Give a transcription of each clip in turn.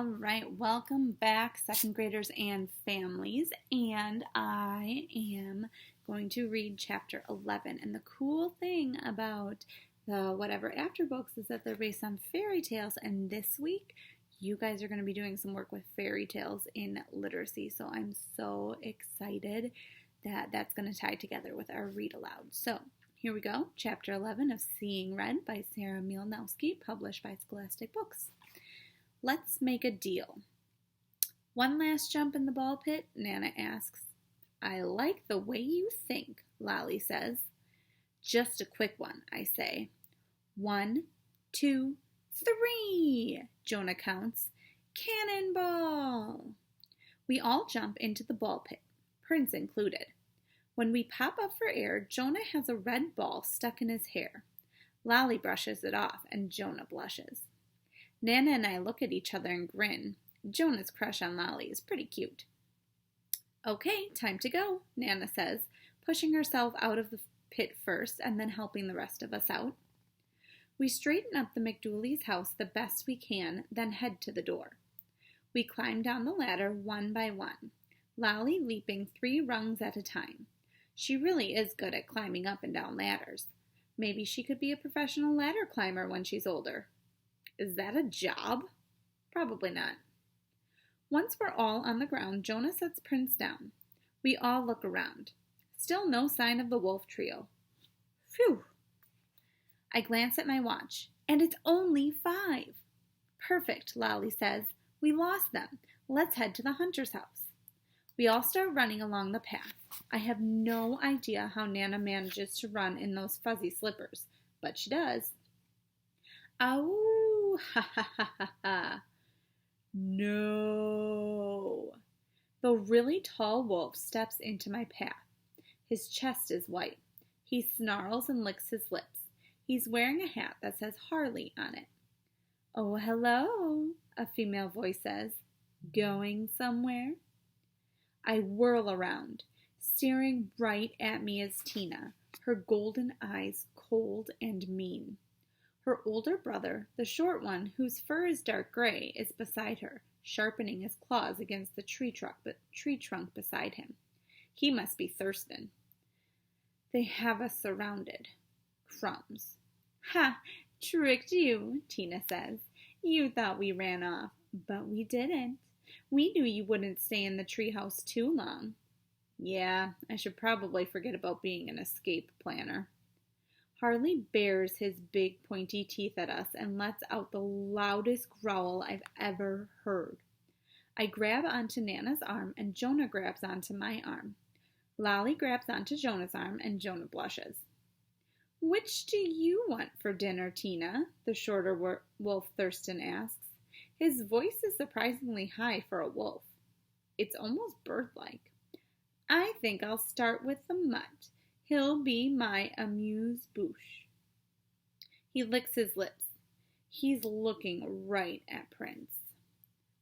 All right, welcome back, second graders and families. And I am going to read chapter 11. And the cool thing about the Whatever After books is that they're based on fairy tales. And this week, you guys are going to be doing some work with fairy tales in literacy. So I'm so excited that that's going to tie together with our read aloud. So here we go, chapter 11 of Seeing Red by Sarah Mlynowski, published by Scholastic Books. Let's make a deal. One last jump in the ball pit, Nana asks. I like the way you think, Lolly says. Just a quick one, I say. 1, 2, 3, Jonah counts. Cannonball! We all jump into the ball pit, Prince included. When we pop up for air, Jonah has a red ball stuck in his hair. Lolly brushes it off, and Jonah blushes. Nana and I look at each other and grin. Jonah's crush on Lolly is pretty cute. Okay, time to go, Nana says, pushing herself out of the pit first and then helping the rest of us out. We straighten up the McDooley's house the best we can, then head to the door. We climb down the ladder one by one, Lolly leaping 3 rungs at a time. She really is good at climbing up and down ladders. Maybe she could be a professional ladder climber when she's older. Is that a job? Probably not. Once we're all on the ground, Jonah sets Prince down. We all look around. Still no sign of the wolf trio. Phew! I glance at my watch, and it's only 5. Perfect, Lolly says. We lost them. Let's head to the hunter's house. We all start running along the path. I have no idea how Nana manages to run in those fuzzy slippers, but she does. Ow! Ha ha ha ha ha. No. The really tall wolf steps into my path. His chest is white. He snarls and licks his lips. He's wearing a hat that says Harley on it. Oh, hello, a female voice says. Going somewhere? I whirl around. Staring right at me is Tina, her golden eyes cold and mean. Her older brother, the short one, whose fur is dark gray, is beside her, sharpening his claws against the tree trunk beside him. He must be Thurston. They have us surrounded. Crumbs. Ha! Tricked you, Tina says. You thought we ran off, but we didn't. We knew you wouldn't stay in the treehouse too long. Yeah, I should probably forget about being an escape planner. Harley bares his big pointy teeth at us and lets out the loudest growl I've ever heard. I grab onto Nana's arm and Jonah grabs onto my arm. Lolly grabs onto Jonah's arm and Jonah blushes. Which do you want for dinner, Tina? The shorter wolf Thurston asks. His voice is surprisingly high for a wolf. It's almost bird-like. I think I'll start with the mutt. He'll be my amuse-bouche. He licks his lips. He's looking right at Prince.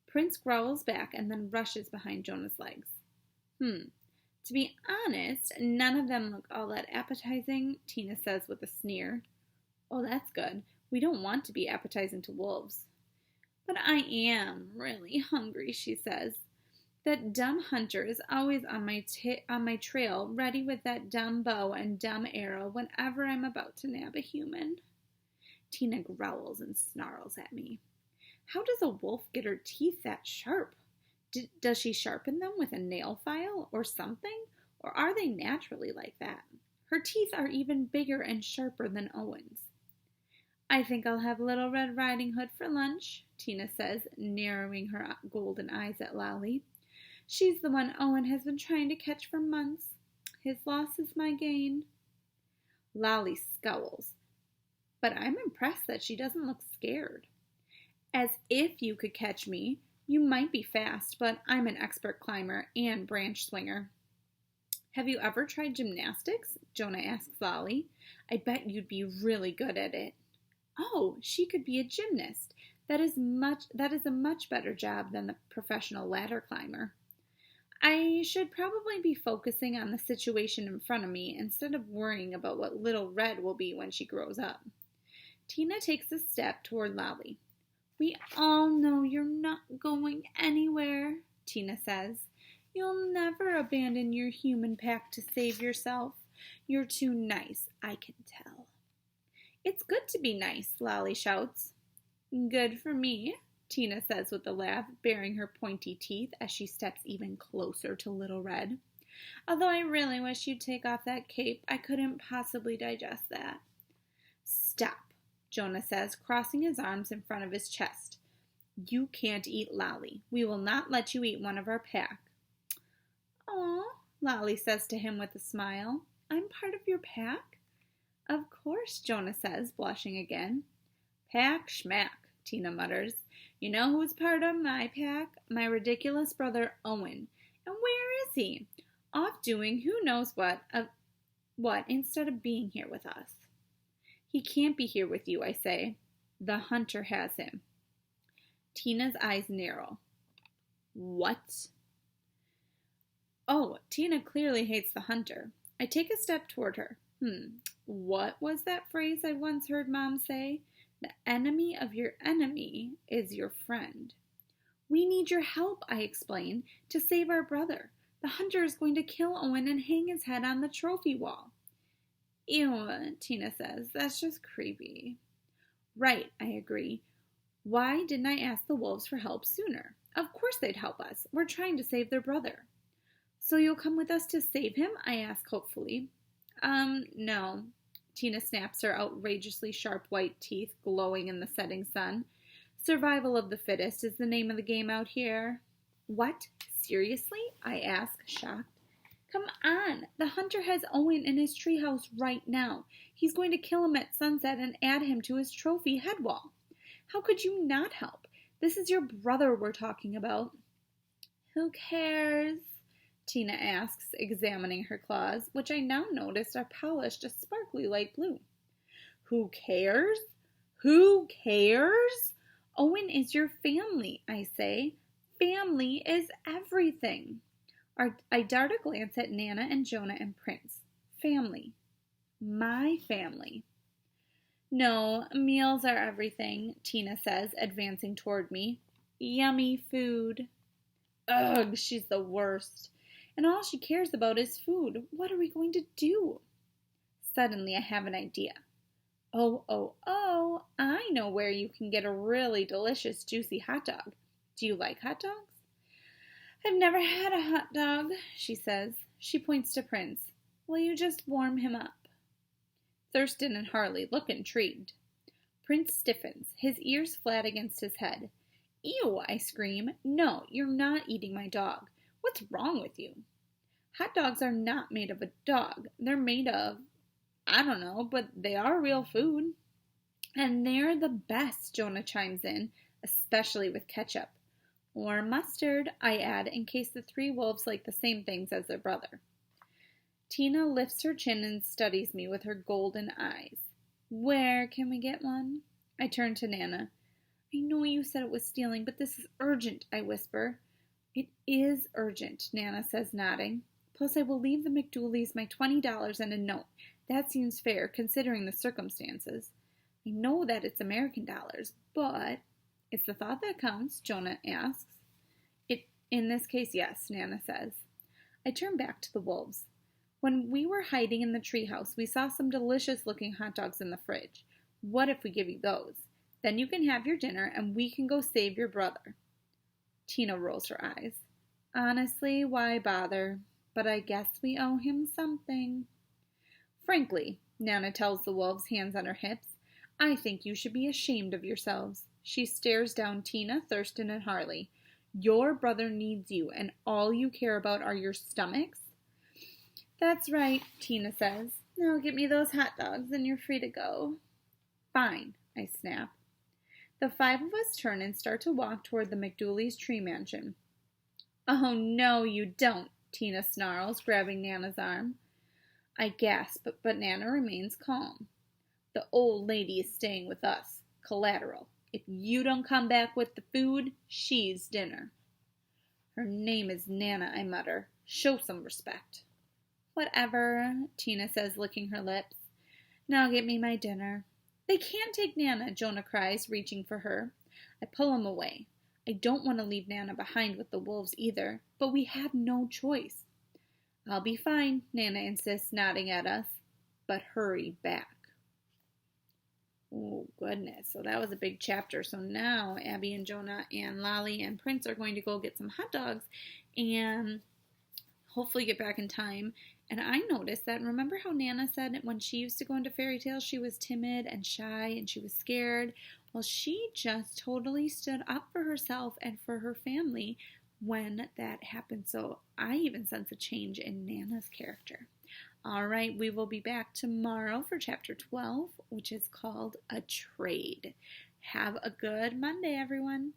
Prince growls back and then rushes behind Jonah's legs. To be honest, none of them look all that appetizing, Tina says with a sneer. Oh, that's good. We don't want to be appetizing to wolves. But I am really hungry, she says. That dumb hunter is always on my trail, ready with that dumb bow and dumb arrow whenever I'm about to nab a human. Tina growls and snarls at me. How does a wolf get her teeth that sharp? Does she sharpen them with a nail file or something? Or are they naturally like that? Her teeth are even bigger and sharper than Owen's. I think I'll have Little Red Riding Hood for lunch, Tina says, narrowing her golden eyes at Lolly. She's the one Owen has been trying to catch for months. His loss is my gain. Lolly scowls, but I'm impressed that she doesn't look scared. As if you could catch me. You might be fast, but I'm an expert climber and branch swinger. Have you ever tried gymnastics? Jonah asks Lolly. I bet you'd be really good at it. Oh, she could be a gymnast. That is a much better job than the professional ladder climber. I should probably be focusing on the situation in front of me instead of worrying about what Little Red will be when she grows up. Tina takes a step toward Lolly. We all know you're not going going anywhere, Tina says. You'll never abandon your human pack to save yourself. You're too nice, I can tell. It's good to be nice, Lolly shouts. Good for me, Tina says with a laugh, baring her pointy teeth as she steps even closer to Little Red. Although I really wish you'd take off that cape. I couldn't possibly digest that. Stop, Jonah says, crossing his arms in front of his chest. You can't eat Lolly. We will not let you eat one of our pack. Aw, Lolly says to him with a smile. I'm part of your pack? Of course, Jonah says, blushing again. Pack schmack, Tina mutters. You know who's part of my pack? My ridiculous brother Owen. And where is he? Off doing who knows what instead of being here with us. He can't be here with you, I say. The hunter has him. Tina's eyes narrow. What? Oh, Tina clearly hates the hunter. I take a step toward her. What was that phrase I once heard Mom say? The enemy of your enemy is your friend. We need your help, I explain, to save our brother. The hunter is going to kill Owen and hang his head on the trophy wall. Ew, Tina says. That's just creepy. Right, I agree. Why didn't I ask the wolves for help sooner? Of course they'd help us. We're trying to save their brother. So you'll come with us to save him? I ask hopefully. No. Tina snaps, her outrageously sharp white teeth glowing in the setting sun. Survival of the fittest is the name of the game out here. What? Seriously? I ask, shocked. Come on. The hunter has Owen in his treehouse right now. He's going to kill him at sunset and add him to his trophy head wall. How could you not help? This is your brother we're talking about. Who cares? Tina asks, examining her claws, which I now noticed are polished a sparkly light blue. Who cares? Who cares? Owen is your family, I say. Family is everything. I dart a glance at Nana and Jonah and Prince. Family. My family. No, meals are everything, Tina says, advancing toward me. Yummy food. Ugh, she's the worst. And all she cares about is food. What are we going to do? Suddenly I have an idea. Oh, I know where you can get a really delicious, juicy hot dog. Do you like hot dogs? I've never had a hot dog, she says. She points to Prince. Will you just warm him up? Thurston and Harley look intrigued. Prince stiffens, his ears flat against his head. Ew, I scream. No, you're not eating my dog. What's wrong with you? Hot dogs are not made of a dog. They're made of, I don't know, but they are real food. And they're the best, Jonah chimes in, especially with ketchup. Or mustard, I add, in case the three wolves like the same things as their brother. Tina lifts her chin and studies me with her golden eyes. Where can we get one? I turn to Nana. I know you said it was stealing, but this is urgent, I whisper. It is urgent, Nana says, nodding. Plus, I will leave the McDouleys my $20 and a note. That seems fair, considering the circumstances. I know that it's American dollars, but it's the thought that counts, Jonah asks. In this case, yes, Nana says. I turn back to the wolves. When we were hiding in the treehouse, we saw some delicious-looking hot dogs in the fridge. What if we give you those? Then you can have your dinner, and we can go save your brother. Tina rolls her eyes. Honestly, why bother? But I guess we owe him something. Frankly, Nana tells the wolves, hands on her hips, I think you should be ashamed of yourselves. She stares down Tina, Thurston, and Harley. Your brother needs you, and all you care about are your stomachs? That's right, Tina says. Now get me those hot dogs, and you're free to go. Fine, I snap. The five of us turn and start to walk toward the McDouleys' tree mansion. Oh, no, you don't, Tina snarls, grabbing Nana's arm. I gasp, but Nana remains calm. The old lady is staying with us. Collateral. If you don't come back with the food, she's dinner. Her name is Nana, I mutter. Show some respect. Whatever, Tina says, licking her lips. Now get me my dinner. They can't take Nana, Jonah cries, reaching for her. I pull him away. I don't want to leave Nana behind with the wolves either, but we have no choice. I'll be fine, Nana insists, nodding at us, but hurry back. Oh, goodness. So that was a big chapter. So now Abby and Jonah and Lolly and Prince are going to go get some hot dogs and hopefully get back in time. And I noticed that, remember how Nana said when she used to go into fairy tales, she was timid and shy and she was scared? Well, she just totally stood up for herself and for her family when that happened. So I even sense a change in Nana's character. All right, we will be back tomorrow for chapter 12, which is called A Trade. Have a good Monday, everyone.